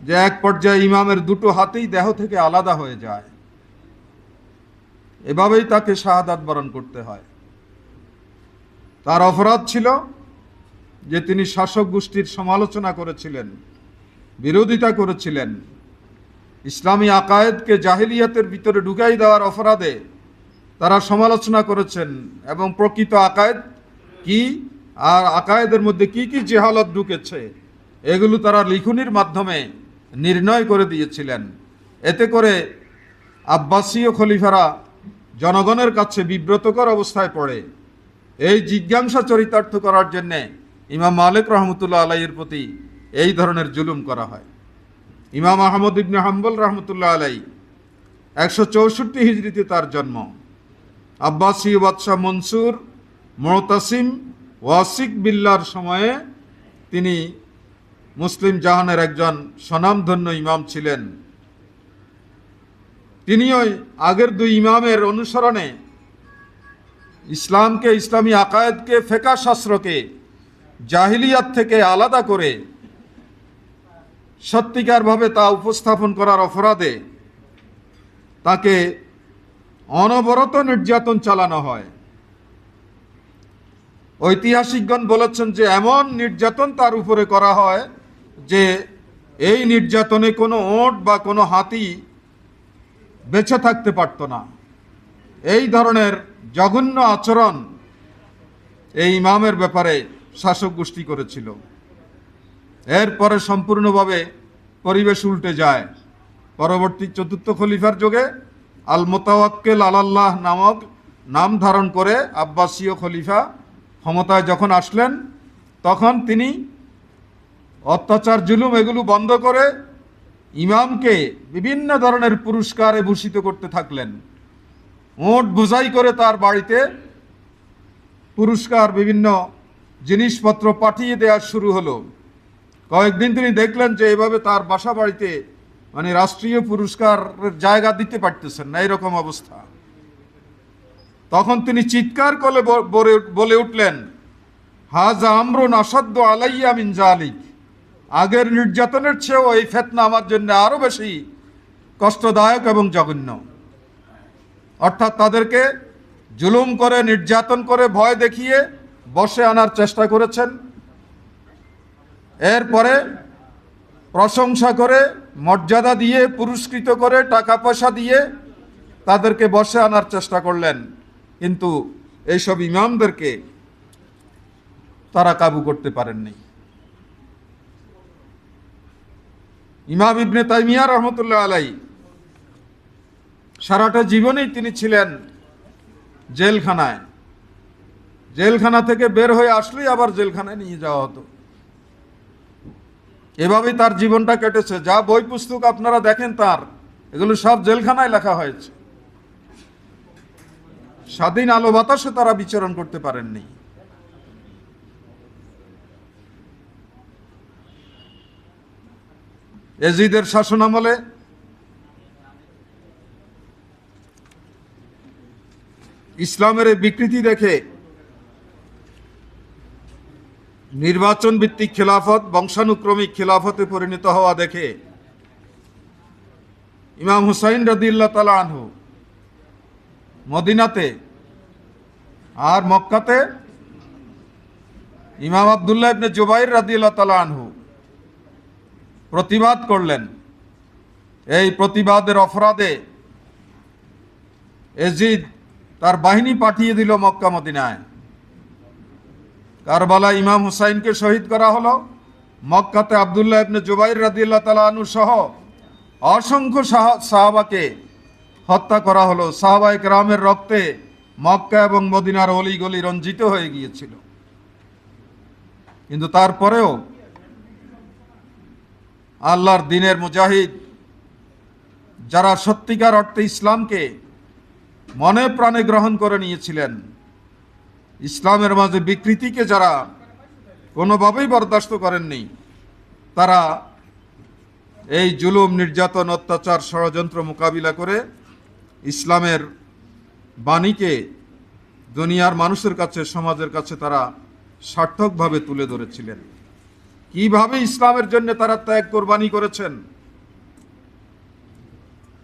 যে এক পর্যায়ে ইমামের ২টো হাতেই দেহ থেকে আলাদা হয়ে যায়। এভাবেই তাকে শাহাদাত বরণ করতে হয়। তার অপরাধ ছিল যে তিনি শাসক গোষ্ঠীর সমালোচনা করেছিলেন, বিরোধিতা করেছিলেন। ইসলামী আকায়েদকে জাহিলিয়াতের ভিতরে ঢুকাই দেওয়ার অপরাধে তারা সমালোচনা করেছেন এবং প্রকৃত আকায়েদ কি আর আকায়েদের মধ্যে কি কি জেহালত ঢুকেছে এগুলো তারা লিখনির মাধ্যমে নির্ণয় করে দিয়েছিলেন। এতে করে আব্বাসীয় খলিফারা জনগণের কাছে বিব্রতকর অবস্থায় পড়ে। এই জিজ্ঞাসা চরিতার্থ করার জন্যে ইমাম মালিক রহমতুল্লাহ আলাইয়ের প্রতি এই ধরনের জুলুম করা হয়। ইমাম আহমদ ইবনে হাম্বল রহমতুল্লাহ আলাই ১৬৪ হিজরিতে তার জন্ম। আব্বাসীয় বাদশাহ মনসুর, মুতাসিম, ওয়াসিক বিল্লার সময়ে তিনি মুসলিম জাহানের একজন স্বনামধন্য ইমাম ছিলেন। তিনিও আগের ২ ইমামের অনুসরণে ইসলামকে, ইসলামী আকায়েদকে, ফিকহ শাস্ত্রকে জাহিলিয়াত থেকে আলাদা করে সত্যিকারভাবে তা উপস্থাপন করার অপরাধে তাকে অনবরত নির্যাতন চালানো হয়। ঐতিহাসিকগণ বলেছেন যে এমন নির্যাতন তার উপরে করা হয় যে এই নির্যাতনে কোনো ওট বা কোনো হাতি বেঁচে থাকতে পারত না। এই ধরনের জঘন্য আচরণ এই ইমামের ব্যাপারে শাসক গোষ্ঠী করেছিল। এরপরে সম্পূর্ণভাবে পরিবেশ উল্টে যায়। পরবর্তী ৪র্থ খলিফার যুগে আল মুতাওয়াক্কিল আলাল্লাহ নামক নাম ধারণ করে আব্বাসীয় খলিফা ক্ষমতায় যখন আসলেন, তখন তিনি অত্যাচার, জুলুম এগুলো বন্ধ করে ইমামকে বিভিন্ন ধরনের পুরস্কারে ভূষিত করতে থাকলেন। ওট বোঝাই করে তার বাড়িতে পুরস্কার, বিভিন্ন জিনিসপত্র পাঠিয়ে দেওয়া শুরু হলো। কয়েকদিন তিনি দেখলেন যে এভাবে তার বাসা বাড়িতে মানে রাষ্ট্রীয় পুরস্কারের জায়গা দিতে পারতেছেন না, এরকম অবস্থা। তখন তিনি চিৎকার করে বলে উঠলেন, হাজা আমরুন আসাদ্দু আলাইয়া মিন জালিক, আগের নির্যাতনের চেয়েও এই ফিতনা আমার জন্য আরো বেশি কষ্টদায়ক এবং জঘন্য। অর্থাৎ তাদেরকে জুলুম করে, নির্যাতন করে, ভয় দেখিয়ে বশে আনার চেষ্টা করেছেন। এরপরে প্রশংসা করে, মর্যাদা দিয়ে, পুরস্কৃত করে, টাকা পয়সা দিয়ে তাদেরকে বশে আনার চেষ্টা করলেন। কিন্তু এইসব ইমামদেরকে তারা কাবু করতে পারেননি। ইমাম ইবনে তাইমিয়া রহমতুল্লাহ আলাই সারাটা জীবনেই তিনি ছিলেন জেলখানায়। জেলখানা থেকে বের হয়ে আসলেই আবার জেলখানায় নিয়ে যাওয়া হতো। এভাবেই তার জীবনটা কেটেছে। যা বই পুস্তক আপনারা দেখেন তার, এগুলো সব জেলখানায় লেখা হয়েছে। স্বাধীন আলো বাতাসে তারা বিচরণ করতে পারেননি। এজিদের শাসনামলে ইসলামের বিকৃতি দেখে নির্বাচন ভিত্তিক খেলাফত বংশানুক্রমিক খেলাফতে পরিণত হওয়া দেখে ইমাম হুসাইন রাদিয়াল্লাহু তাআলা আনহু মদিনাতে, আর মক্কাতে ইমাম আব্দুল্লাহ ইবনে জুবাইর রাদিয়াল্লাহু তাআলা আনহু প্রতিবাদ করলেন। এই প্রতিবাদের অপরাধে এজিদ তার বাহিনী পাঠিয়ে দিল মক্কা মদিনায়। কারবালায় ইমাম হুসাইনকে শহীদ করা হলো। মক্কাতে আব্দুল্লাহ ইবনে জুবাইর রাদিয়াল্লাহু তাআলা আনহু সহ অসংখ্য সাহাবাকে হত্যা করা হলো। সাহাবায়ে কেরামের রক্তে মক্কা এবং মদিনার অলিগলি রঞ্জিত হয়ে গিয়েছিল। কিন্তু তারপরেও আল্লাহর দ্বীনের মুজাহিদ, যারা সত্যিকার অর্থে ইসলামকে মনে প্রাণে গ্রহণ করে নিয়েছিলেন, ইসলামের মাঝে বিকৃতিকে যারা কোনোভাবেই বরদাস্ত করেননি, তারা এই জুলুম, নির্যাতন, অত্যাচার, ষড়যন্ত্র মোকাবিলা করে ইসলামের বাণীকে দুনিয়ার মানুষের কাছে, সমাজের কাছে তারা সার্থকভাবে তুলে ধরেছিলেন। কিভাবে ইসলামের জন্য তারা ত্যাগ কোরবানি করেছেন।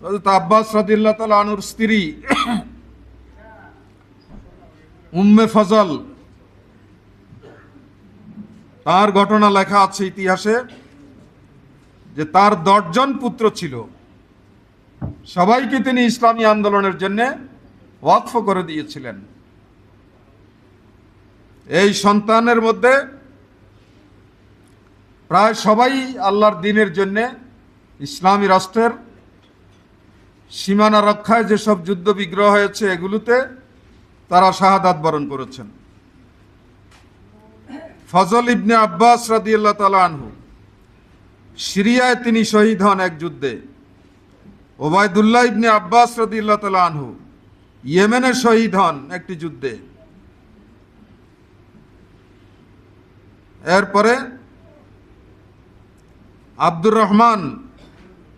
হযরত আব্বাস রাদিয়াল্লাহু তাআলা আনহুর স্ত্রী উম্মে ফজল, তার ঘটনা লেখা আছে ইতিহাসে যে তার 10 জন পুত্র ছিল। সবাইকে তিনি ইসলামী আন্দোলনের জন্য ওয়াকফ করে দিয়েছিলেন। এই সন্তানের মধ্যে প্রায় সবাই আল্লাহর দ্বীনের জন্য, ইসলামী রাষ্ট্রের সীমানা রক্ষায় যেসব যুদ্ধ বিগ্রহ হয়েছে এগুলোতে তারা শাহাদাত বরণ করেছেন। ফজল ইবনে আব্বাস রাদিয়াল্লাহু তাআলা আনহু সিরিয়ায় তিনি শহীদ হন এক যুদ্ধে। ওবায়দুল্লাহ ইবনে আব্বাস রাদিয়াল্লাহু তাআলা আনহু ইয়েমেনে শহীদ হন একটি যুদ্ধে। এরপরে আব্দুর রহমান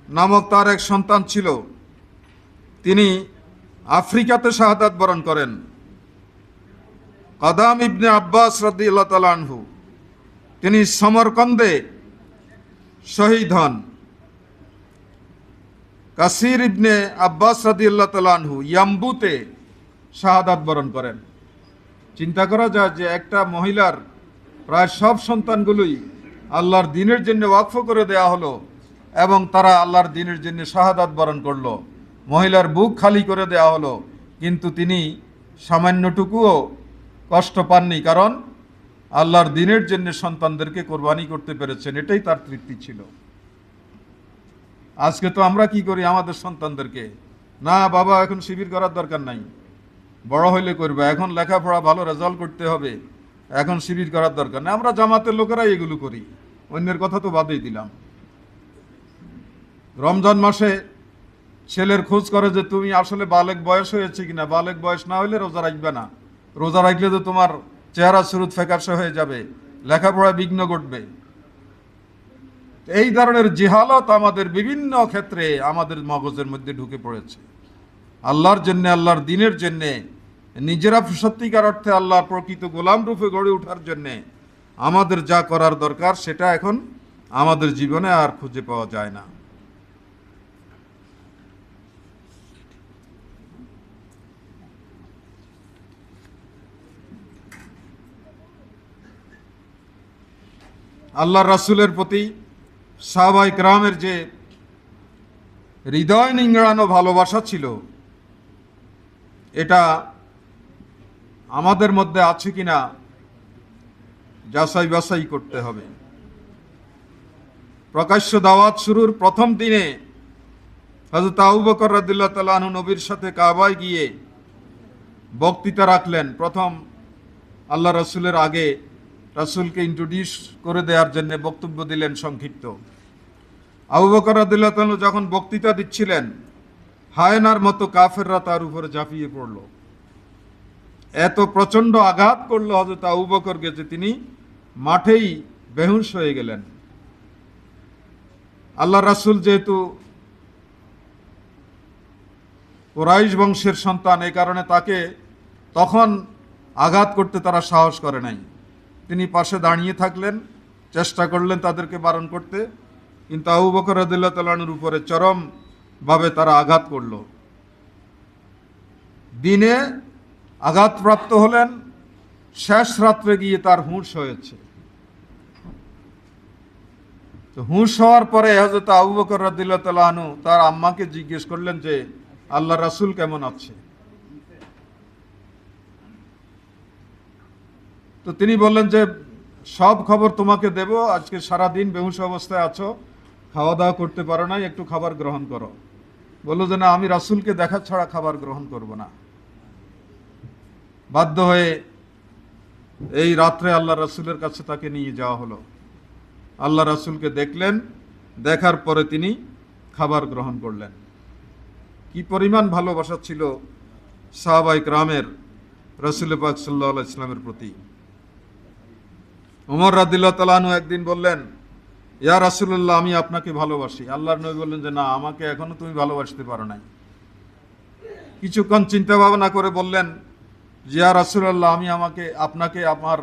নামক তার এক সন্তান ছিল, তিনি আফ্রিকাতে শাহাদাত বরণ করেন। কাদাম ইবনে আব্বাস রাদিয়াল্লাহু তাআলা আনহু তিনি সমরকন্দে শহীদ হন। কাসির ইবনে আব্বাস রাদিয়াল্লাহু তাআলা আনহু ইয়াম্বুতে শাহাদাত বরণ করেন। চিন্তা করা যায় যে একটা মহিলার প্রায় সব সন্তানগুলোই আল্লাহর দ্বীনের জন্য ওয়াকফ করে দেয়া হলো এবং তারা আল্লাহর দ্বীনের জন্য শাহাদাত বরণ করলো। মহিলার বুক খালি করে দেয়া হলো, কিন্তু তিনি সামান্যটুকুও কষ্ট পাননি, কারণ আল্লাহর দ্বীনের জন্য সন্তানদেরকে কোরবানি করতে পেরেছেন, এটাই তার তৃপ্তি ছিল। আজকে তো আমরা কি করি আমাদের সন্তানদেরকে, না বাবা এখন শিবির করার দরকার নাই, বড় হইলে করবে, এখন লেখাপড়া ভালো রেজাল্ট করতে হবে, এখন শিবির করার দরকার নেই। আমরা জামাতের লোকেরাই এগুলো করি, অন্যের কথা তো বাদেই দিলাম। রমজান মাসে ছেলের খোঁজ করে যে তুমি আসলে বালেক বয়স হয়েছে কিনা, বালেক বয়স না হইলে রোজা রাখবে না, রোজা রাখলে তো তোমার চেহারা সুরত ফ্যাকাশে হয়ে যাবে, লেখাপড়া বিঘ্ন ঘটবে। এই ধরনের জিহালত আমাদের বিভিন্ন ক্ষেত্রে আমাদের মগজের মধ্যে ঢুকে পড়েছে। আল্লাহর জন্য, আল্লাহর দ্বীনের জন্য, নিজেরা সত্যিকার অর্থে আল্লাহর প্রকৃত গোলাম রূপে গড়ে ওঠার জন্য আমাদের যা করার দরকার সেটা এখন আমাদের জীবনে আর খুঁজে পাওয়া যায় না। আল্লাহর রাসূলের প্রতি সাহাবায়ে কেরামের যে হৃদয় নিংড়ানো ভালোবাসা ছিল, এটা আমাদের মধ্যে আছে কিনা যাচাই বাছাই করতে হবে। প্রকাশ্য দাওয়াত শুরুর প্রথম দিনে হযরত আবু বকর রাদিয়াল্লাহু তাআলা আনহু নবীর সাথে কাবায় গিয়ে বক্তৃতা রাখলেন। প্রথম আল্লাহ রাসূলের আগে রাসূলকে ইন্ট্রোডিউস করে দেওয়ার জন্য বক্তব্য দিলেন সংক্ষিপ্ত। আবু বকর রাদিয়াল্লাহু তাআলা যখন বক্তৃতা দিচ্ছিলেন, হায়নার মতো কাফেররা তার উপরে ঝাঁপিয়ে পড়ল। এত প্রচণ্ড আঘাত করলো হযরত আবু বকরকে যে তিনি মাঠেই বেহুশ হয়ে গেলেন। আল্লাহ রাসূল যেহেতু কুরাইশ বংশের সন্তান, এই কারণে তাকে তখন আঘাত করতে তারা সাহস করে নাই। তিনি পাশে দাঁড়িয়ে থাকলেন, চেষ্টা করলেন তাদেরকে বারণ করতে, কিন্তু আবু বকর রাদিয়াল্লাহু তাআলার উপরে চরমভাবে তারা আঘাত করল। দিনে আঘাতপ্রাপ্ত হলেন, শেষ রাত্রে গিয়ে তার হুঁশ হয়েছে। তো হুঁশ হওয়ার পরে হযরত আবু বকর রাদিয়াল্লাহু তাআলা আনহু তার আম্মাকে জিজ্ঞেস করলেন যে আল্লাহ রাসূল কেমন আছে। তো তিনি বললেন যে সব খবর তোমাকে দেব, আজকে সারা দিন বেহুশ অবস্থায় আছো, খাওয়া দাওয়া করতে পারো নাই, একটু খাবার গ্রহণ করো। বললো যে না, আমি রাসূলকে দেখা ছাড়া খাবার গ্রহণ করব না। বাধ্য হয়ে এই রাত্রে আল্লাহ রাসূলের কাছে তাকে নিয়ে যাওয়া হলো। আল্লাহ রাসূলকে দেখলেন, দেখার পরে তিনি খাবার গ্রহণ করলেন। কি পরিমাণ ভালোবাসা ছিল সাহাবায়ে কেরামের রাসূল পাক সাল্লাল্লাহু আলাইহি ওয়াসাল্লামের প্রতি। ওমর রাদিয়াল্লাহু তাআলা আনহু একদিন বললেন, ইয়া রাসূলুল্লাহ, আমি আপনাকে ভালোবাসি। আল্লাহর নবী বললেন যে না, আমাকে এখনো তুমি ভালোবাসতে পারো নাই। কিছুক্ষণ চিন্তা ভাবনা করে বললেন, ইয়া রাসূলুল্লাহ, আমি আপনাকে আমার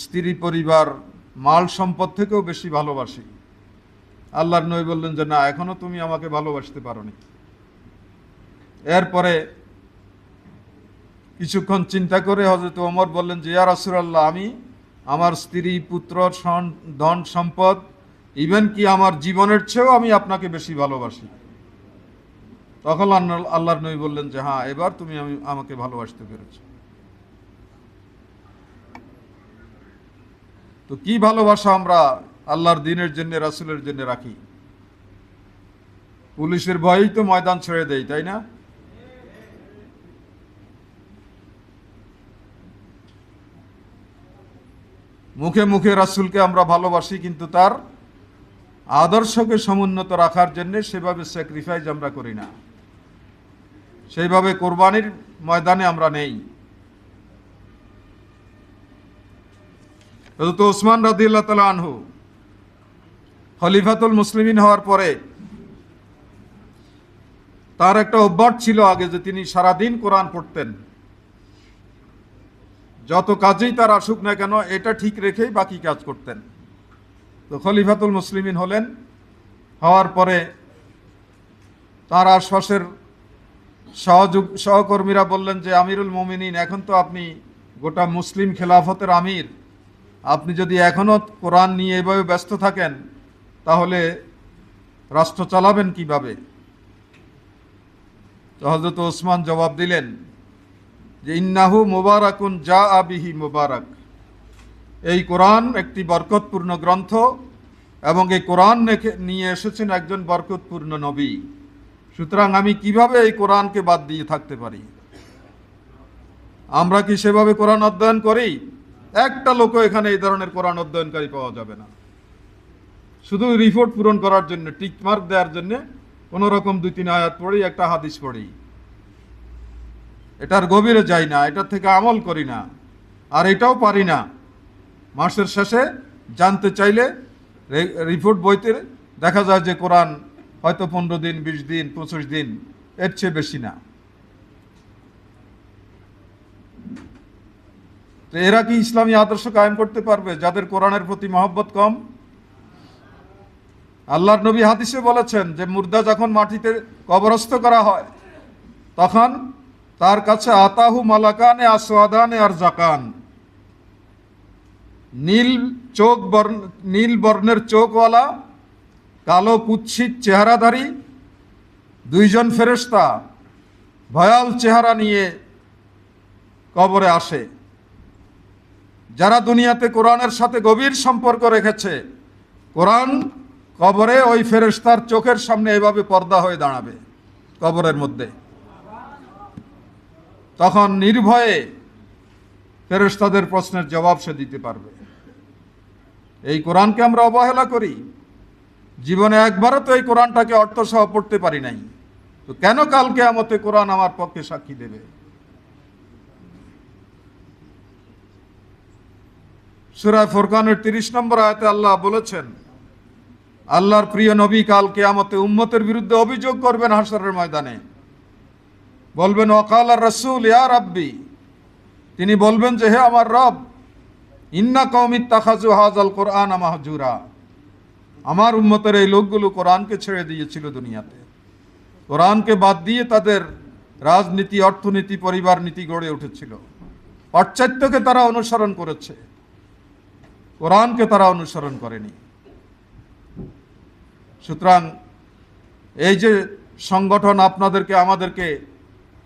স্ত্রী পরিবার মাল সম্পদ থেকেও বেশি ভালোবাসি। আল্লাহর নবী বললেন যে না, এখনো তুমি আমাকে ভালোবাসতে পারোনি। এরপরে কিছুক্ষণ চিন্তা করে হযরত ওমর বললেন যে ইয়া রাসূলুল্লাহ, আমি আমার স্ত্রী, পুত্র, ধন সম্পদ, ইভেন কি আমার জীবনের চেয়েও আমি আপনাকে বেশি ভালোবাসি। তখন আল্লাহর নবী বললেন যে হ্যাঁ, এবার তুমি আমাকে ভালোবাসতে পেরেছো। তো কি ভালোবাসা আমরা আল্লাহর দ্বীনের জন্য, রাসূলের জন্য রাখি। পুলিশের ভয়েই তো ময়দান ছেড়ে দেয়, তাই না? মুখে মুখে রাসূলকে আমরা ভালোবাসি, কিন্তু তার আদর্শকে সমুন্নত রাখার জন্য সেভাবে স্যাক্রিফাইস আমরা করি না, সেইভাবে কোরবানির ময়দানে আমরা নেই। হযরত ওসমান রাদিয়াল্লাহু তাআলা আনহু খলিফাতুল মুসলিমিন হওয়ার পরে তার একটা অভ্যাস ছিল আগে, যে তিনি সারাদিন কোরআন পড়তেন। যত কাজেই তার আসুক না কেন, এটা ঠিক রেখেই বাকি কাজ করতেন। তো খলিফাতুল মুসলিমিন হলেন, হওয়ার পরে তার আশপাশের সহকর্মীরা বললেন যে আমিরুল মুমিনিন, এখন তো আপনি গোটা মুসলিম খেলাফতের আমির, আপনি যদি এখনো কোরআন নিয়ে এভাবে ব্যস্ত থাকেন তাহলে রাষ্ট্র চালাবেন কিভাবে? তো হযরত ওসমান জবাব দিলেন যে ইন্নাহু মুবারাকুন জাআ বিহি মুবারাক, এই কোরআন একটি বরকতপূর্ণ গ্রন্থ এবং এই কোরআন নিয়ে এসেছেন একজন বরকতপূর্ণ নবী। সুতরাং আমি কিভাবে এই কোরআনকে বাদ দিয়ে থাকতে পারি? আমরা কি সেভাবে কোরআন অধ্যয়ন করি? একটা লোকও এখানে এই ধরনের কোরআন অধ্যয়নকারী পাওয়া যাবে না। শুধু রিপোর্ট পূরণ করার জন্য, টিকমার্ক দেওয়ার জন্য কোনো রকম 2-3 আয়াত পড়ি, একটা হাদিস পড়ি, এটার গভীরে যাই না, এটার থেকে আমল করি না, আর এটাও পারি না। মাসের শেষে জানতে চাইলে রিপোর্ট বইতে দেখা যায় যে কোরআন হয়তো 15 দিন, 20 দিন, 25 দিন, এর চেয়ে বেশি না। তো এরা কি ইসলামী আদর্শ কায়েম করতে পারবে, যাদের কোরআনের প্রতি মহব্বত কম? আল্লাহর নবী হাদিসে বলেছেন যে মুর্দা যখন মাটিতে কবরস্থ করা হয় তখন তার কাছে আতাহু মালাকানে আসওয়াদানে আর জাকান, নীল বর্ণের চোখওয়ালা, কালো কুৎসিত চেহারাধারী 2 জন ফেরেশতা ভয়াল চেহারা নিয়ে কবরে আসে। যারা দুনিয়াতে কোরআনের সাথে গভীর সম্পর্ক রেখেছে, কোরআন কবরে ওই ফেরেশতার চোখের সামনে এভাবে পর্দা হয়ে দাঁড়াবে কবরের মধ্যে। তখন নির্ভয়ে ফেরেশতাদের প্রশ্নের জবাব সে দিতে পারবে। এই কোরআনকে আমরা অবহেলা করি, জীবনে একবারও তো এই কোরআনটাকে অর্থসহ পড়তে পারি নাই। তো কেন কাল কিয়ামতে কোরআন আমার পক্ষে সাক্ষী দেবে? সূরা ফুরকানের 30 নম্বর আয়াতে আল্লাহ বলেছেন, আল্লাহর প্রিয় নবী কাল কিয়ামতে উম্মতের বিরুদ্ধে অভিযোগ করবেন হাশরের ময়দানে। বলবেন ওয়াকালা রাসূল ইয়া রাব্বি, তিনি বলবেন যে হে আমার রব, ইন্না কওমি ইত্তাখাযু হাযাল কুরআনা মাহজুরা, আমার উম্মতের এই লোকগুলো কোরআনকে ছেড়ে দিয়েছিল দুনিয়াতে, কোরআনকে বাদ দিয়ে তাদের রাজনীতি, অর্থনীতি, পরিবার নীতি গড়ে উঠেছিল। পাশ্চাত্যকে তারা অনুসরণ করেছে, কোরআনকে তারা অনুসরণ করেনি। সুতরাং এই যে সংগঠন আপনাদেরকে, আমাদেরকে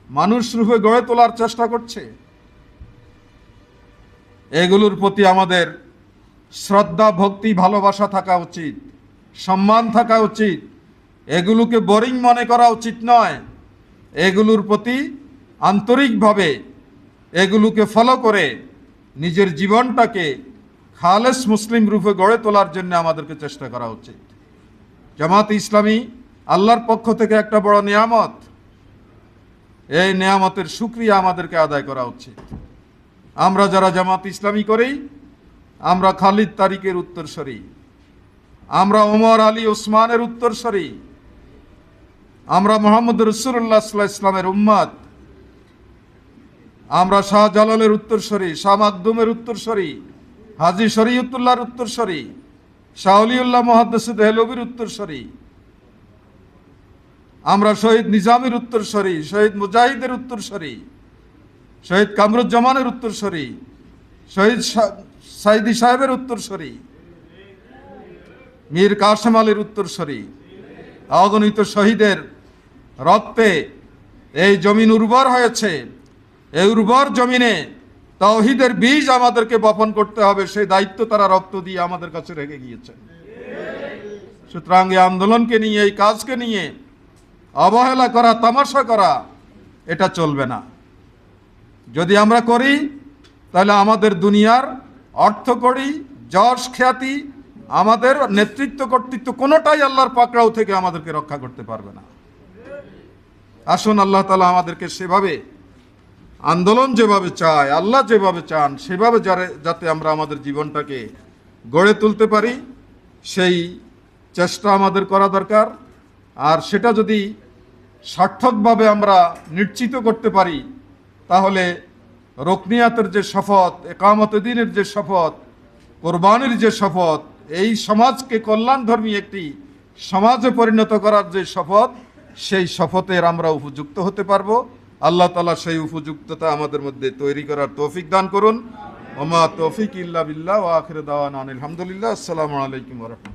মানুষ রূপে গড়ে তোলার চেষ্টা করছে, এগুলোর প্রতি আমাদের শ্রদ্ধা, ভক্তি, ভালোবাসা থাকা উচিত, সম্মান থাকা উচিত। এগুলোকে বোরিং মনে করা উচিত নয়। এগুলোর প্রতি আন্তরিকভাবে এগুলোকে ফলো করে নিজের জীবনটাকে খালেস মুসলিম রূপে গড়ে তোলার জন্য আমাদেরকে চেষ্টা করা উচিত। জামাত ইসলামী আল্লাহর পক্ষ থেকে একটা বড় নিয়ামত। এই নিয়ামতের শুকরিয়া আমাদেরকে আদায় করা উচিত। আমরা যারা জামাত ইসলামী করি, আমরা খালিদ তারিকের উত্তরসূরি, আমরা ওমর, আলী, ওসমানের উত্তরসূরি, আমরা মোহাম্মদ রাসূলুল্লাহ সাল্লাল্লাহু আলাইহি ওয়াসাল্লামের উম্মত, আমরা শাহজালালের উত্তরসূরি, শাহ মাকদুমের উত্তরসূরি, হাজী শরীয়তুল্লাহর উত্তরসূরি, শাহ ওলিউল্লাহ মুহাদ্দিস দেহলভির উত্তরসূরি, আমরা শহীদ নিজামের উত্তরসূরি, শহীদ মুজাহিদের উত্তরসূরি, শহীদ কামরুজ্জামানের উত্তরসূরি, শহীদ সাইদি সাহেবের উত্তরসূরি, মীর কাসেম আলীর উত্তরসূরি। অগণিত শহীদের রক্তে এই জমিন উর্বর হয়েছে। এই উর্বর জমিনে তাওহীদের বীজ আমাদেরকে বপন করতে হবে, সেই দায়িত্ব তারা রক্ত দিয়ে আমাদের কাছে রেখে গিয়েছেন। সুতরাং এই আন্দোলনকে নিয়ে, এই কাজকে নিয়ে অবহেলা করা, তামাশা করা, এটা চলবে না। যদি আমরা করি তাহলে আমাদের দুনিয়ার অর্থকড়ি, যশ, খ্যাতি, আমাদের নেতৃত্ব, কর্তৃত্ব কোনোটাই আল্লাহর পাকড়াও থেকে আমাদেরকে রক্ষা করতে পারবে না। আসুন আল্লাহ তাআলা আমাদেরকে সেভাবে, আন্দোলন যেভাবে চায়, আল্লাহ যেভাবে চান, সেভাবে যাতে আমরা আমাদের জীবনটাকে গড়ে তুলতে পারি, সেই চেষ্টা আমাদের করা দরকার। আর সেটা যদি সার্থকভাবে আমরা নিশ্চিত করতে পারি, তাহলে রুকনিয়াতের যে শপথ, একামতে দ্বীনের যে শপথ, কোরবানির যে শপথ, এই সমাজকে কল্যাণধর্মী একটি সমাজে পরিণত করার যে শপথ, সেই শপথের আমরা উপযুক্ত হতে পারবো। আল্লাহ তাআলা সেই উপযুক্ততা আমাদের মধ্যে তৈরি করার তৌফিক দান করুন। ওমা তৌফিক ইল্লা বিল্লাহ, ওয়া আখিরু দাওয়ানা আলহামদুলিল্লাহ। আসসালামু আলাইকুম ওয়া রাহমাতুল্লাহ।